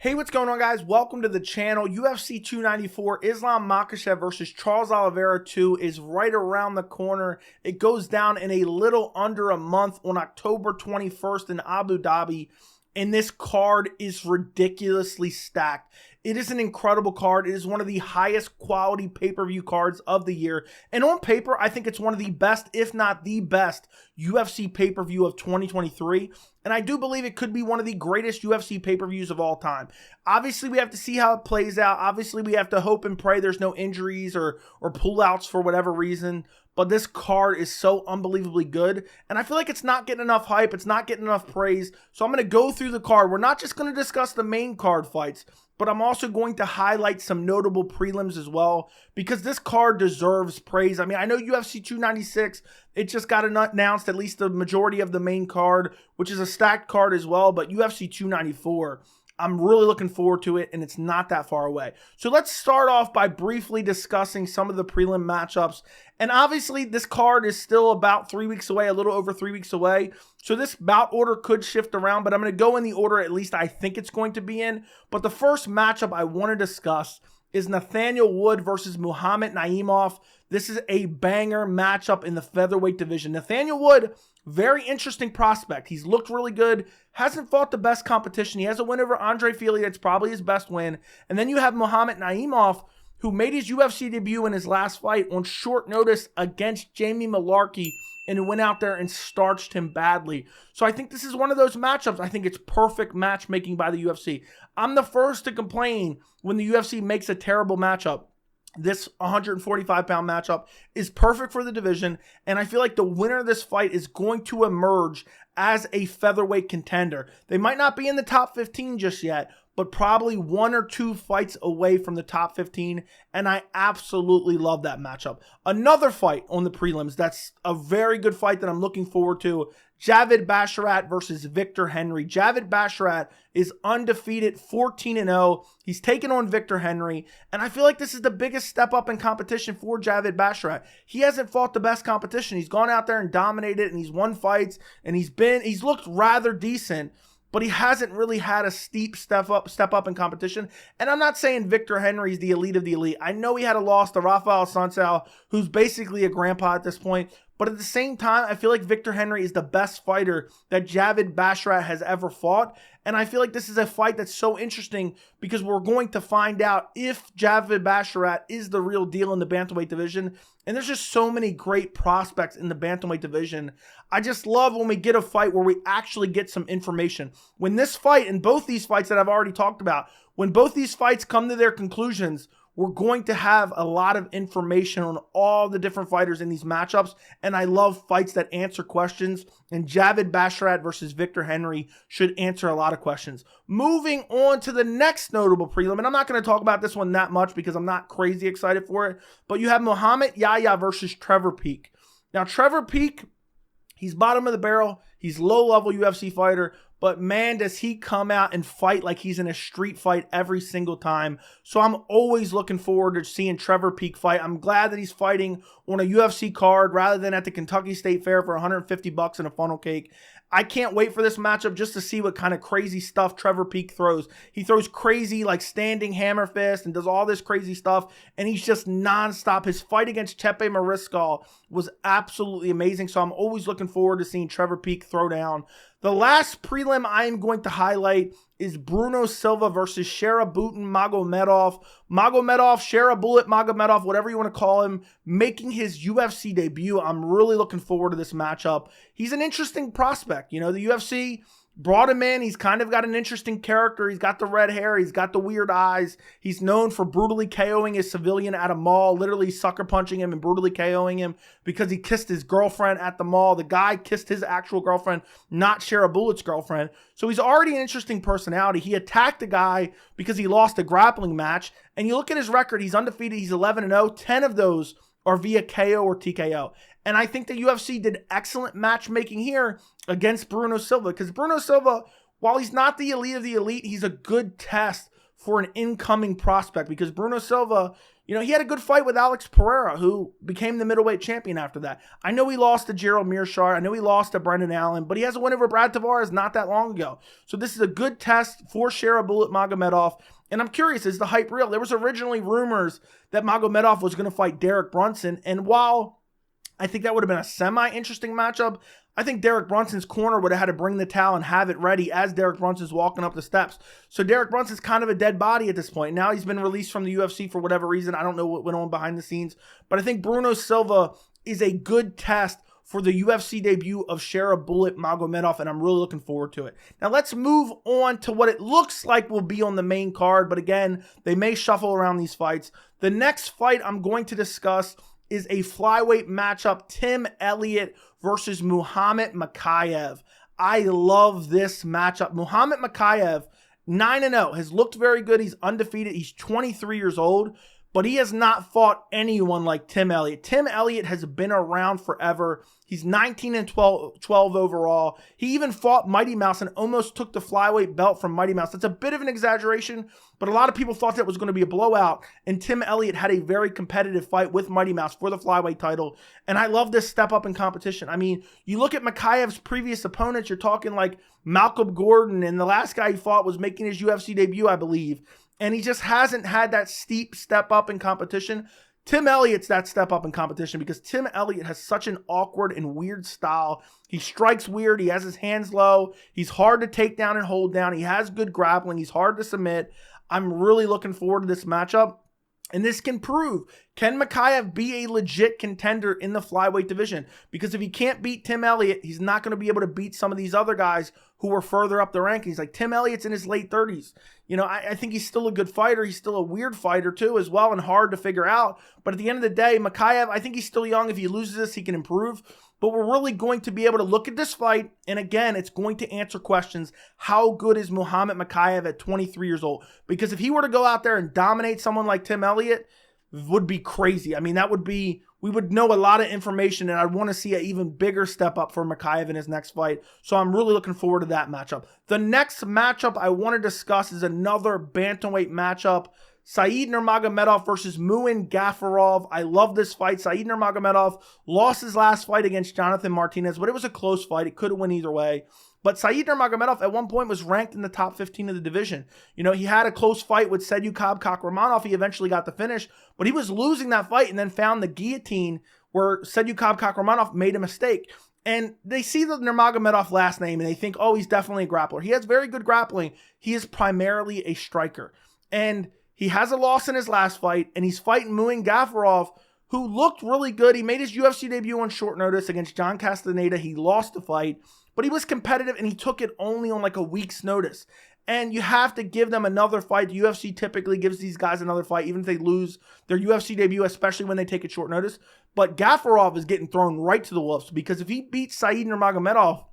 Hey, what's going on, guys? Welcome to the channel. UFC 294, Islam Makhachev versus Charles Oliveira 2 is right around the corner. It goes down in a little under a month on October 21st in Abu Dhabi, and this card is ridiculously stacked. It is an incredible card. It is one of the highest quality pay-per-view cards of the year. And on paper, I think it's one of the best, if not the best, UFC pay-per-view of 2023. And I do believe it could be one of the greatest UFC pay-per-views of all time. Obviously, we have to see how it plays out. Obviously, we have to hope and pray there's no injuries or pullouts for whatever reason. But this card is so unbelievably good. And I feel like it's not getting enough hype. It's not getting enough praise. So I'm going to go through the card. We're not just going to discuss the main card fights, but I'm also going to highlight some notable prelims as well, because this card deserves praise. I mean, I know UFC 296, it just got announced, at least the majority of the main card, which is a stacked card as well, but UFC 294, I'm really looking forward to it, and it's not that far away. So let's start off by briefly discussing some of the prelim matchups. And obviously, this card is still about 3 weeks away, a little over 3 weeks away. So this bout order could shift around, but I'm going to go in the order at least I think it's going to be in. But the first matchup I want to discuss is Nathaniel Wood versus Khamzat Chimaev. This is a banger matchup in the featherweight division. Nathaniel Wood, very interesting prospect. He's looked really good. Hasn't fought the best competition. He has a win over Andre Fili. That's probably his best win. And then you have Khamzat Chimaev, who made his UFC debut in his last fight on short notice against Jamie Mullarkey, and went out there and starched him badly. So I think this is one of those matchups. I think it's perfect matchmaking by the UFC. I'm the first to complain when the UFC makes a terrible matchup. This 145-pound matchup is perfect for the division, and I feel like the winner of this fight is going to emerge as a featherweight contender. They might not be in the top 15 just yet, but probably 1 or 2 fights away from the top 15, and I absolutely love that matchup. Another fight on the prelims that's a very good fight that I'm looking forward to, Javid Basharat versus Victor Henry. Javid Basharat is undefeated, 14-0. He's taken on Victor Henry, and I feel like this is the biggest step up in competition for Javid Basharat. He hasn't fought the best competition. He's gone out there and dominated, and he's won fights, and he's looked rather decent, but he hasn't really had a steep step up in competition. And I'm not saying Victor Henry's the elite of the elite. I know he had a loss to Rafael Sunsao, who's basically a grandpa at this point. But at the same time, I feel like Victor Henry is the best fighter that Javid Basharat has ever fought. And I feel like this is a fight that's so interesting because we're going to find out if Javid Basharat is the real deal in the bantamweight division. And there's just so many great prospects in the bantamweight division. I just love when we get a fight where we actually get some information. When this fight and both these fights that I've already talked about, when both these fights come to their conclusions, we're going to have a lot of information on all the different fighters in these matchups, and I love fights that answer questions, and Javid Basharat versus Victor Henry should answer a lot of questions. Moving on to the next notable prelim, and I'm not going to talk about this one that much because I'm not crazy excited for it, but you have Muhammad Yahya versus Trevor Peek. Now, Trevor Peek, he's bottom of the barrel. He's low-level UFC fighter, but man, does he come out and fight like he's in a street fight every single time. So I'm always looking forward to seeing Trevor Peek fight. I'm glad that he's fighting on a UFC card rather than at the Kentucky State Fair for $150 and a funnel cake. I can't wait for this matchup just to see what kind of crazy stuff Trevor Peek throws. He throws crazy, like, standing hammer fist and does all this crazy stuff, and he's just nonstop. His fight against Chepe Mariscal was absolutely amazing, so I'm always looking forward to seeing Trevor Peek throw down. The last prelim I am going to highlight is Bruno Silva versus Sharabutin Magomedov. Sharabutin Magomedov, whatever you want to call him, making his UFC debut. I'm really looking forward to this matchup. He's an interesting prospect. You know, the UFC brought him in. He's kind of got an interesting character. He's got the red hair. He's got the weird eyes. He's known for brutally KOing his civilian at a mall, literally sucker punching him and brutally KOing him because he kissed his girlfriend at the mall. The guy kissed his actual girlfriend, not Sharabulit's girlfriend. So he's already an interesting personality. He attacked the guy because he lost a grappling match. And you look at his record, he's undefeated. He's 11-0. 10 of those are via KO or TKO. And I think the UFC did excellent matchmaking here against Bruno Silva, because Bruno Silva, while he's not the elite of the elite, he's a good test for an incoming prospect, because Bruno Silva You know, he had a good fight with Alex Pereira, who became the middleweight champion after that. I know he lost to Gerald Mearshart. I know he lost to Brendan Allen, but he has a win over Brad Tavares not that long ago. So this is a good test for Sharabullet Magomedov. And I'm curious, is the hype real? There was originally rumors that Magomedov was going to fight Derek Brunson. And while I think that would have been a semi-interesting matchup, I think Derek Brunson's corner would have had to bring the towel and have it ready as Derek Brunson's walking up the steps. So Derek Brunson's kind of a dead body at this point. Now he's been released from the UFC for whatever reason. I don't know what went on behind the scenes. But I think Bruno Silva is a good test for the UFC debut of Sharabullet Magomedov, and I'm really looking forward to it. Now let's move on to what it looks like will be on the main card. But again, they may shuffle around these fights. The next fight I'm going to discuss is a flyweight matchup, Tim Elliott versus Islam Makhachev. I love this matchup. Islam Makhachev, 9-0, has looked very good. He's undefeated. He's 23 years old, but he has not fought anyone like Tim Elliott. Tim Elliott has been around forever. He's 19-12 overall. He even fought Mighty Mouse and almost took the flyweight belt from Mighty Mouse. That's a bit of an exaggeration, but a lot of people thought that was going to be a blowout, and Tim Elliott had a very competitive fight with Mighty Mouse for the flyweight title, and I love this step up in competition. I mean, you look at Makhachev's previous opponents, you're talking like Malcolm Gordon, and the last guy he fought was making his UFC debut, I believe, and he just hasn't had that steep step up in competition. Tim Elliott's that step up in competition because Tim Elliott has such an awkward and weird style. He strikes weird. He has his hands low. He's hard to take down and hold down. He has good grappling. He's hard to submit. I'm really looking forward to this matchup. And this can prove, can Makhachev be a legit contender in the flyweight division? Because if he can't beat Tim Elliott, he's not going to be able to beat some of these other guys who are further up the rankings. Like Tim Elliott's in his late 30s. You know, I think he's still a good fighter. He's still a weird fighter too as well and hard to figure out. But at the end of the day, Makhachev, I think he's still young. If he loses this, he can improve. But we're really going to be able to look at this fight, and again, it's going to answer questions. How good is Islam Makhachev at 23 years old? Because if he were to go out there and dominate someone like Tim Elliott, would be crazy. I mean, that would be, we would know a lot of information, and I'd want to see an even bigger step up for Makhachev in his next fight. So I'm really looking forward to that matchup. The next matchup I want to discuss is another bantamweight matchup. Said Nurmagomedov versus Muin Gafurov. I love this fight. Said Nurmagomedov lost his last fight against Jonathan Martinez, but it was a close fight. It could have went either way. But Said Nurmagomedov at one point was ranked in the top 15 of the division. You know, he had a close fight with Sedyukab Kakhramonov. He eventually got the finish, but he was losing that fight and then found the guillotine where Sedyukab Kakhramonov made a mistake. And they see the Nurmagomedov last name and they think, oh, he's definitely a grappler. He has very good grappling. He is primarily a striker. And he has a loss in his last fight, and he's fighting Muin Gafurov, who looked really good. He made his UFC debut on short notice against John Castaneda. He lost the fight, but he was competitive, and he took it only on like a week's notice. And you have to give them another fight. The UFC typically gives these guys another fight, even if they lose their UFC debut, especially when they take it short notice. But Gafurov is getting thrown right to the wolves, because if he beats Said Nurmagomedov,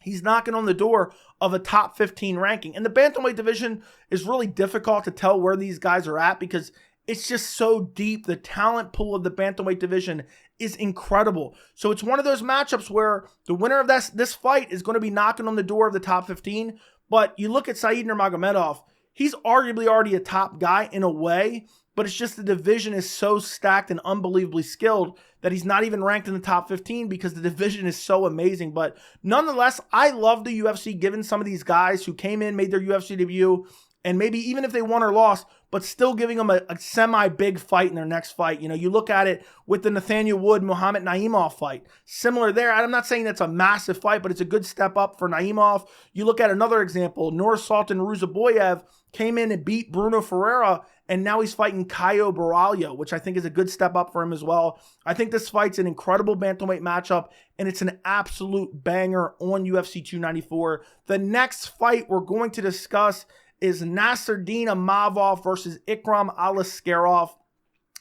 he's knocking on the door of a top 15 ranking. And the bantamweight division is really difficult to tell where these guys are at because it's just so deep. The talent pool of the bantamweight division is incredible. So it's one of those matchups where the winner of this fight is going to be knocking on the door of the top 15. But you look at Said Nurmagomedov, he's arguably already a top guy in a way, but it's just the division is so stacked and unbelievably skilled that he's not even ranked in the top 15 because the division is so amazing. But nonetheless, I love the UFC giving some of these guys who came in, made their UFC debut, and maybe even if they won or lost, but still giving them a semi-big fight in their next fight. You know, you look at it with the Nathaniel Wood, Muhammad Naimov fight. Similar there. I'm not saying that's a massive fight, but it's a good step up for Naimov. You look at another example, Nursultan Ruziboyev came in and beat Bruno Ferreira, and now he's fighting Caio Borralho, which I think is a good step up for him as well. I think this fight's an incredible bantamweight matchup, and it's an absolute banger on UFC 294. The next fight we're going to discuss is Nasruddin Imavov versus Ikram Aliskerov.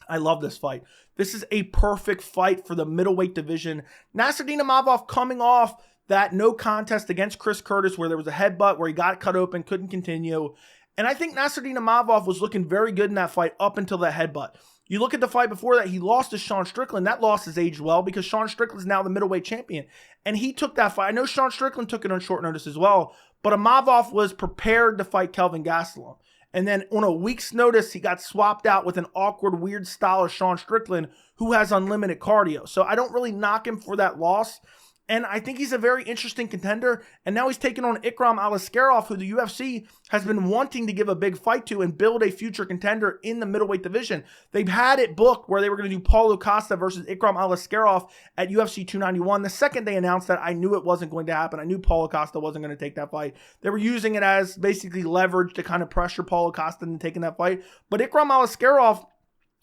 I love this fight. This is a perfect fight for the middleweight division. Nasruddin Imavov coming off that no contest against Chris Curtis where there was a headbutt where he got cut open, couldn't continue. And I think Nasruddin Imavov was looking very good in that fight up until that headbutt. You look at the fight before that, he lost to Sean Strickland. That loss has aged well because Sean Strickland's now the middleweight champion. And he took that fight. I know Sean Strickland took it on short notice as well, but Imavov was prepared to fight Kelvin Gastelum. And then on a week's notice, he got swapped out with an awkward, weird style of Sean Strickland, who has unlimited cardio. So I don't really knock him for that loss. And I think he's a very interesting contender. And now he's taking on Islam Makhachev, who the UFC has been wanting to give a big fight to and build a future contender in the middleweight division. They've had it booked where they were going to do Paulo Costa versus Islam Makhachev at UFC 291. The second they announced that, I knew it wasn't going to happen. I knew Paulo Costa wasn't going to take that fight. They were using it as basically leverage to kind of pressure Paulo Costa into taking that fight. But Islam Makhachev,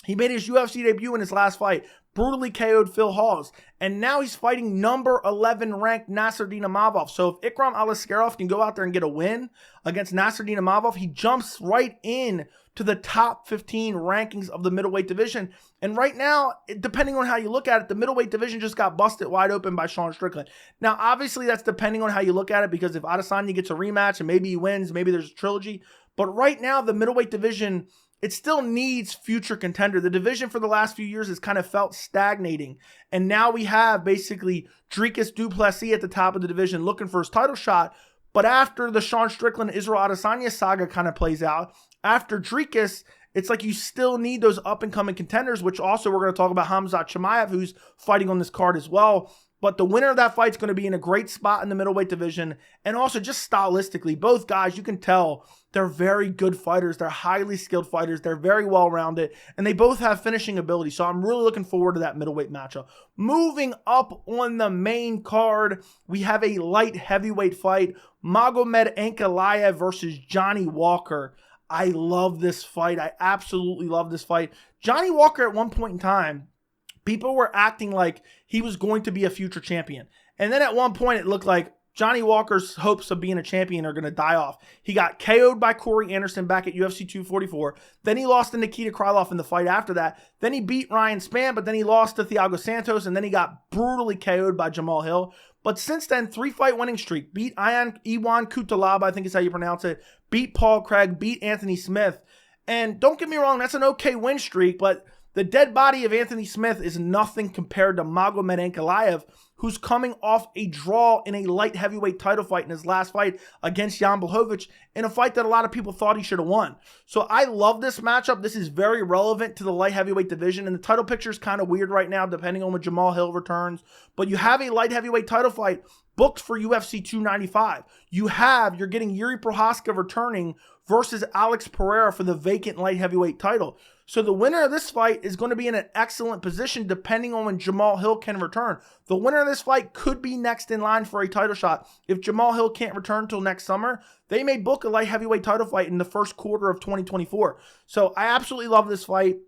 he made his UFC debut in his last fight, brutally KO'd Phil Hawes, and now he's fighting number 11 ranked Nasruddin Imavov. So if Islam Makhachev can go out there and get a win against Nasruddin Imavov, he jumps right in to the top 15 rankings of the middleweight division. And right now, depending on how you look at it, the middleweight division just got busted wide open by Sean Strickland. Now, obviously, that's depending on how you look at it, because if Adesanya gets a rematch and maybe he wins, maybe there's a trilogy. But right now, the middleweight division, it still needs future contender. The division for the last few years has kind of felt stagnating. And now we have basically Dricus du Plessis at the top of the division looking for his title shot. But after the Sean Strickland Israel Adesanya saga kind of plays out, after Dricus, it's like you still need those up-and-coming contenders, which also we're going to talk about Khamzat Chimaev, who's fighting on this card as well. But the winner of that fight is going to be in a great spot in the middleweight division. And also just stylistically, both guys, you can tell they're very good fighters. They're highly skilled fighters. They're very well-rounded. And they both have finishing ability. So I'm really looking forward to that middleweight matchup. Moving up on the main card, we have a light heavyweight fight. Magomed Ankalaev versus Johnny Walker. I love this fight. I absolutely love this fight. Johnny Walker at one point in time, people were acting like he was going to be a future champion. And then at one point it looked like Johnny Walker's hopes of being a champion are going to die off. He got KO'd by Corey Anderson back at UFC 244. Then he lost to Nikita Krylov in the fight after that. Then he beat Ryan Spann, but then he lost to Thiago Santos, and then he got brutally KO'd by Jamal Hill. But since then, 3-fight winning streak. Beat Iwan Kutalaba, I think is how you pronounce it. Beat Paul Craig, beat Anthony Smith. And don't get me wrong, that's an okay win streak, but the dead body of Anthony Smith is nothing compared to Magomed Ankalaev, who's coming off a draw in a light heavyweight title fight in his last fight against Jan Blachowicz, in a fight that a lot of people thought he should have won. So I love this matchup. This is very relevant to the light heavyweight division, and the title picture is kind of weird right now depending on when Jamal Hill returns. But you have a light heavyweight title fight booked for UFC 295. You're getting Yuri Prochazka returning versus Alex Pereira for the vacant light heavyweight title. So the winner of this fight is going to be in an excellent position depending on when Jamal Hill can return. The winner of this fight could be next in line for a title shot. If Jamal Hill can't return until next summer, they may book a light heavyweight title fight in the first quarter of 2024. So I absolutely love this fight.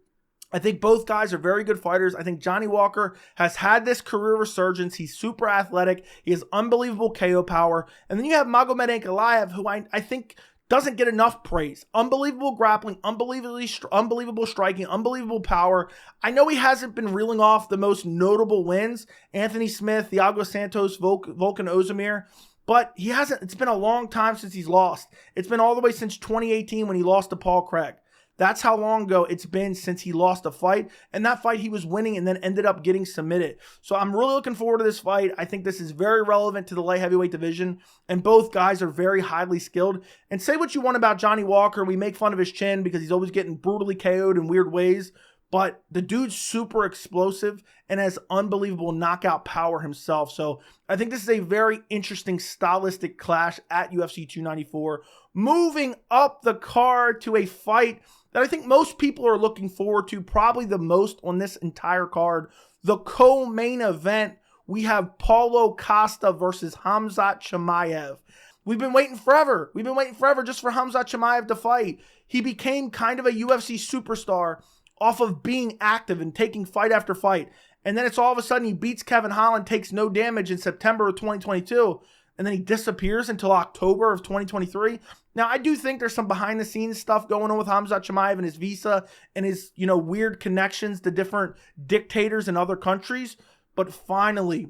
I think both guys are very good fighters. I think Johnny Walker has had this career resurgence. He's super athletic. He has unbelievable KO power. And then you have Magomed Ankalaev, who I think doesn't get enough praise. Unbelievable grappling, unbelievable striking, unbelievable power. I know he hasn't been reeling off the most notable wins. Anthony Smith, Thiago Santos, Volkan Ozdemir. But he hasn't. It's been a long time since he's lost. It's been all the way since 2018 when he lost to Paul Craig. That's how long ago it's been since he lost a fight. And that fight he was winning and then ended up getting submitted. So I'm really looking forward to this fight. I think this is very relevant to the light heavyweight division. And both guys are very highly skilled. And say what you want about Johnny Walker. We make fun of his chin because he's always getting brutally KO'd in weird ways. But the dude's super explosive and has unbelievable knockout power himself. So I think this is a very interesting stylistic clash at UFC 294. Moving up the card to a fight that I think most people are looking forward to, probably the most on this entire card. The co-main event, we have Paulo Costa versus Khamzat Chimaev. We've been waiting forever. We've been waiting forever just for Khamzat Chimaev to fight. He became kind of a UFC superstar off of being active and taking fight after fight. And then it's all of a sudden he beats Kevin Holland, takes no damage in September of 2022, and then he disappears until October of 2023. Now, I do think there's some behind-the-scenes stuff going on with Khamzat Chimaev and his visa and his, weird connections to different dictators in other countries. But finally,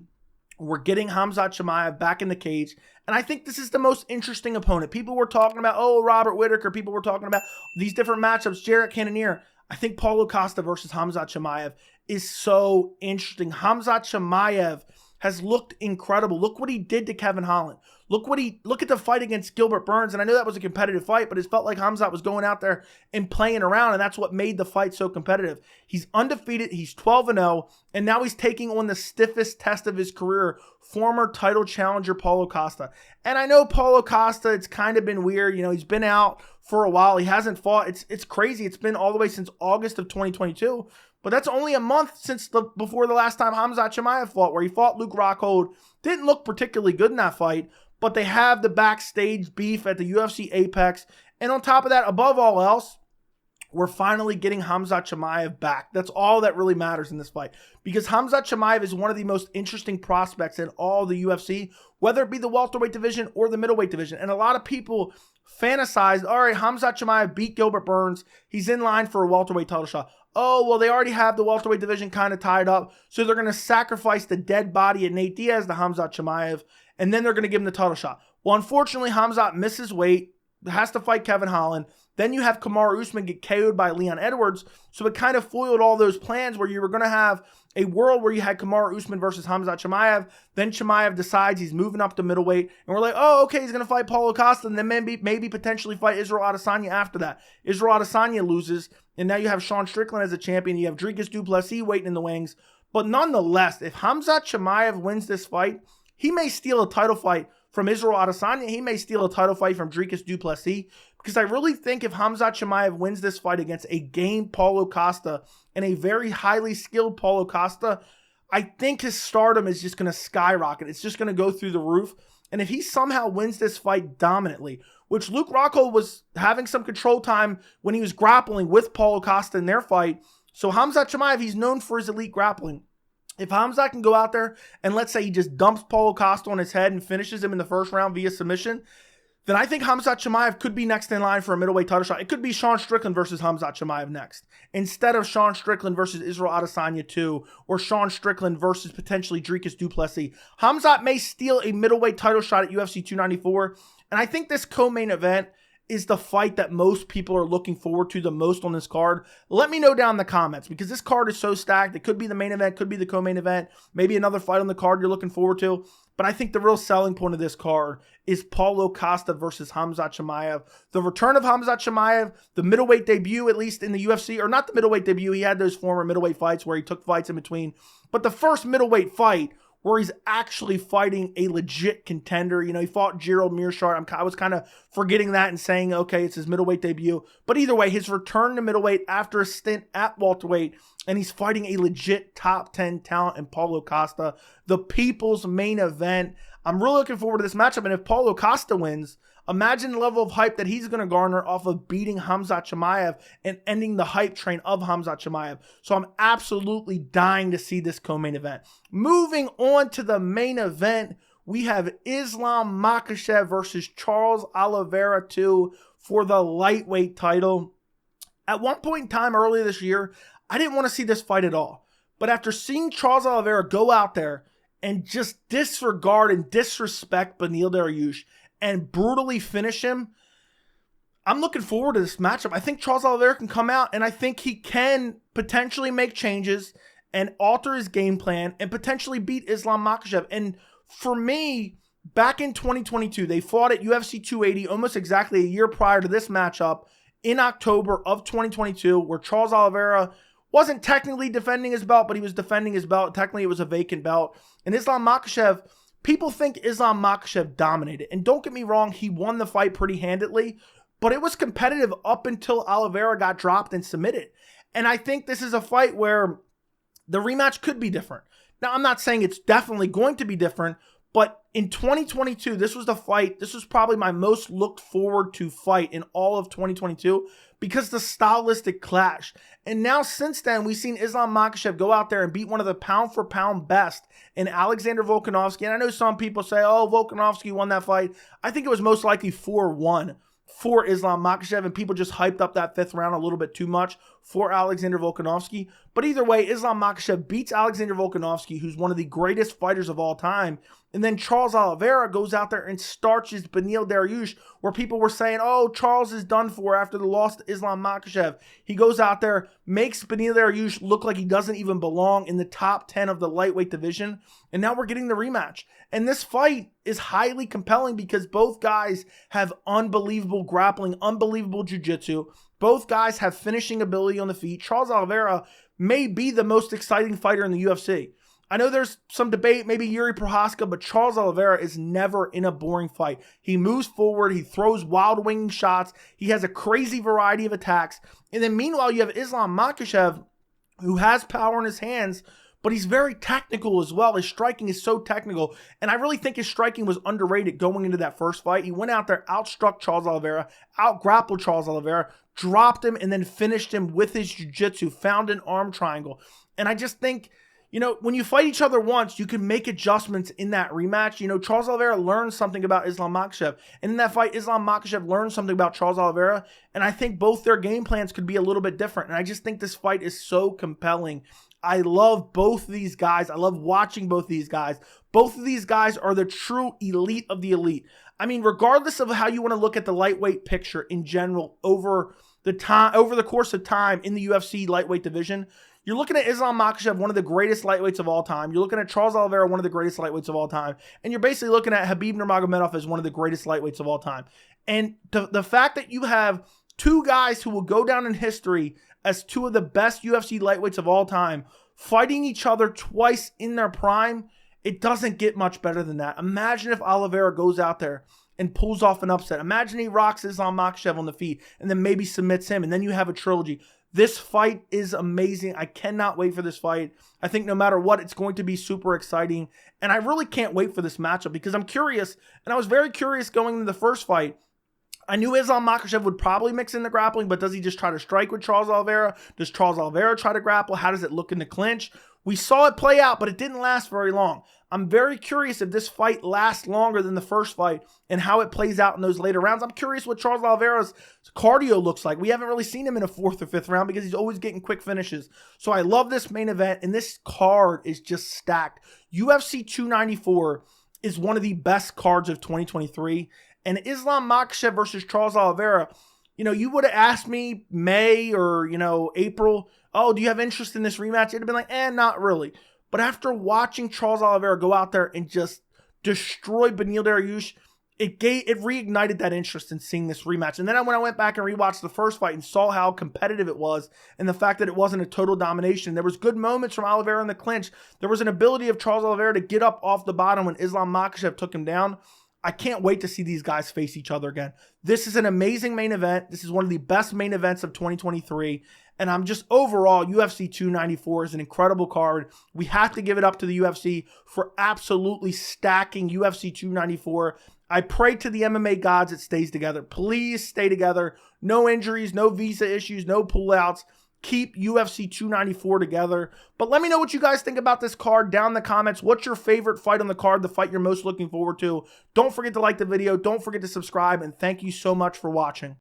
we're getting Khamzat Chimaev back in the cage. And I think this is the most interesting opponent. People were talking about, Robert Whittaker. People were talking about these different matchups, Jarrett Cannonier. I think Paulo Costa versus Khamzat Chimaev is so interesting. Khamzat Chimaev has looked incredible. Look what he did to Kevin Holland. Look at the fight against Gilbert Burns, and I know that was a competitive fight, but it felt like Khamzat was going out there and playing around, and that's what made the fight so competitive. He's undefeated, he's 12-0, and now he's taking on the stiffest test of his career, former title challenger Paulo Costa. And I know Paulo Costa, it's kind of been weird. He's been out for a while. He hasn't fought. It's crazy. It's been all the way since August of 2022. But that's only a month since before the last time Khamzat Chimaev fought, where he fought Luke Rockhold. Didn't look particularly good in that fight, but they have the backstage beef at the UFC Apex. And on top of that, above all else, we're finally getting Khamzat Chimaev back. That's all that really matters in this fight, because Khamzat Chimaev is one of the most interesting prospects in all the UFC, whether it be the welterweight division or the middleweight division. And a lot of people fantasized, all right, Khamzat Chimaev beat Gilbert Burns. He's in line for a welterweight title shot. Oh, well, they already have the welterweight division kind of tied up, so they're going to sacrifice the dead body of Nate Diaz to Khamzat Chimaev, and then they're going to give him the title shot. Well, unfortunately, Khamzat misses weight, has to fight Kevin Holland. Then you have Kamaru Usman get KO'd by Leon Edwards, so it kind of foiled all those plans where you were going to have a world where you had Kamaru Usman versus Khamzat Chimaev. Then Chimaev decides he's moving up to middleweight, and we're like, oh, okay, he's going to fight Paulo Costa, and then maybe potentially fight Israel Adesanya after that. Israel Adesanya loses, and now you have Sean Strickland as a champion. You have Dricus du Plessis waiting in the wings. But nonetheless, if Khamzat Chimaev wins this fight, he may steal a title fight from Israel Adesanya. He may steal a title fight from Dricus du Plessis, because I really think if Khamzat Chimaev wins this fight against a game Paulo Costa and a very highly skilled Paulo Costa, I think his stardom is just going to skyrocket. It's just going to go through the roof. And if he somehow wins this fight dominantly, which Luke Rockhold was having some control time when he was grappling with Paulo Costa in their fight. So Khamzat Chimaev, he's known for his elite grappling. If Khamzat can go out there and let's say he just dumps Paulo Costa on his head and finishes him in the first round via submission, then I think Khamzat Chimaev could be next in line for a middleweight title shot. It could be Sean Strickland versus Khamzat Chimaev next, instead of Sean Strickland versus Israel Adesanya 2, or Sean Strickland versus potentially Dricus du Plessis. Khamzat may steal a middleweight title shot at UFC 294, and I think this co-main event is the fight that most people are looking forward to the most on this card. Let me know down in the comments, because this card is so stacked. It could be the main event, could be the co-main event, maybe another fight on the card you're looking forward to. But I think the real selling point of this card is Paulo Costa versus Khamzat Chimaev. The return of Khamzat Chimaev, the middleweight debut, at least in the UFC, or not the middleweight debut. He had those former middleweight fights where he took fights in between. But the first middleweight fight where he's actually fighting a legit contender. He fought Gerald Meerschaert. I was kind of forgetting that and saying, okay, it's his middleweight debut. But either way, his return to middleweight after a stint at welterweight, and he's fighting a legit top 10 talent in Paulo Costa, the people's main event. I'm really looking forward to this matchup, and if Paulo Costa wins, imagine the level of hype that he's going to garner off of beating Khamzat Chimaev and ending the hype train of Khamzat Chimaev. So I'm absolutely dying to see this co-main event. Moving on to the main event, we have Islam Makhachev versus Charles Oliveira 2 for the lightweight title. At one point in time earlier this year, I didn't want to see this fight at all. But after seeing Charles Oliveira go out there and just disregard and disrespect Beneil Dariush and brutally finish him, I'm looking forward to this matchup. I think Charles Oliveira can come out, and I think he can potentially make changes and alter his game plan and potentially beat Islam Makhachev. And for me, back in 2022, they fought at UFC 280 almost exactly a year prior to this matchup in October of 2022, where Charles Oliveira wasn't technically defending his belt, but he was defending his belt. Technically, it was a vacant belt. And Islam Makhachev, people think Islam Makhachev dominated. And don't get me wrong, he won the fight pretty handedly, but it was competitive up until Oliveira got dropped and submitted. And I think this is a fight where the rematch could be different. Now, I'm not saying it's definitely going to be different, but in 2022, this was the fight. This was probably my most looked forward to fight in all of 2022 because the stylistic clash. And now since then, we've seen Islam Makhachev go out there and beat one of the pound-for-pound best in Alexander Volkanovski. And I know some people say, oh, Volkanovski won that fight. I think it was most likely 4-1 for Islam Makhachev, and people just hyped up that fifth round a little bit too much for Alexander Volkanovski. But either way, Islam Makhachev beats Alexander Volkanovski, who's one of the greatest fighters of all time. And then Charles Oliveira goes out there and starches Beneil Dariush, where people were saying, oh, Charles is done for after the loss to Islam Makhachev. He goes out there, makes Beneil Dariush look like he doesn't even belong in the top 10 of the lightweight division. And now we're getting the rematch. And this fight is highly compelling because both guys have unbelievable grappling, unbelievable jiu-jitsu. Both guys have finishing ability on the feet. Charles Oliveira may be the most exciting fighter in the UFC. I know there's some debate, maybe Yuri Prochazka, but Charles Oliveira is never in a boring fight. He moves forward. He throws wild winging shots. He has a crazy variety of attacks. And then meanwhile, you have Islam Makhachev, who has power in his hands, but he's very technical as well. His striking is so technical. And I really think his striking was underrated going into that first fight. He went out there, outstruck Charles Oliveira, outgrappled Charles Oliveira, dropped him, and then finished him with his jiu-jitsu, found an arm triangle. And I just think, you know, when you fight each other once, you can make adjustments in that rematch. You know, Charles Oliveira learned something about Islam Makhachev. And in that fight, Islam Makhachev learned something about Charles Oliveira. And I think both their game plans could be a little bit different. And I just think this fight is so compelling. I love both of these guys. I love watching both of these guys. Both of these guys are the true elite of the elite. I mean, regardless of how you want to look at the lightweight picture in general over the course of time in the UFC lightweight division, you're looking at Islam Makhachev, one of the greatest lightweights of all time. You're looking at Charles Oliveira, one of the greatest lightweights of all time. And you're basically looking at Khabib Nurmagomedov as one of the greatest lightweights of all time. And the fact that you have two guys who will go down in history as two of the best UFC lightweights of all time fighting each other twice in their prime, it doesn't get much better than that. Imagine if Oliveira goes out there and pulls off an upset. Imagine he rocks Islam Makhachev on the feet and then maybe submits him, and then you have a trilogy. This fight is amazing. I cannot wait for this fight. I think no matter what, it's going to be super exciting. And I really can't wait for this matchup because I'm curious, and I was very curious going into the first fight. I knew Islam Makhachev would probably mix in the grappling, but does he just try to strike with Charles Oliveira? Does Charles Oliveira try to grapple? How does it look in the clinch? We saw it play out, but it didn't last very long. I'm very curious if this fight lasts longer than the first fight and how it plays out in those later rounds. I'm curious what Charles Oliveira's cardio looks like. We haven't really seen him in a fourth or fifth round because he's always getting quick finishes. So I love this main event, and this card is just stacked. UFC 294 is one of the best cards of 2023. And Islam Makhachev versus Charles Oliveira, you know, you would have asked me May or, you know, April, oh, do you have interest in this rematch? It'd have been like, not really. But after watching Charles Oliveira go out there and just destroy Beneil Dariush, it reignited that interest in seeing this rematch. And then when I went back and rewatched the first fight and saw how competitive it was and the fact that it wasn't a total domination, there was good moments from Oliveira in the clinch. There was an ability of Charles Oliveira to get up off the bottom when Islam Makhachev took him down. I can't wait to see these guys face each other again. This is an amazing main event. This is one of the best main events of 2023. And I'm just overall, UFC 294 is an incredible card. We have to give it up to the UFC for absolutely stacking UFC 294. I pray to the MMA gods it stays together. Please stay together. No injuries, no visa issues, no pullouts. Keep UFC 294 together. But let me know what you guys think about this card down in the comments. What's your favorite fight on the card, the fight you're most looking forward to? Don't forget to like the video. Don't forget to subscribe. And thank you so much for watching.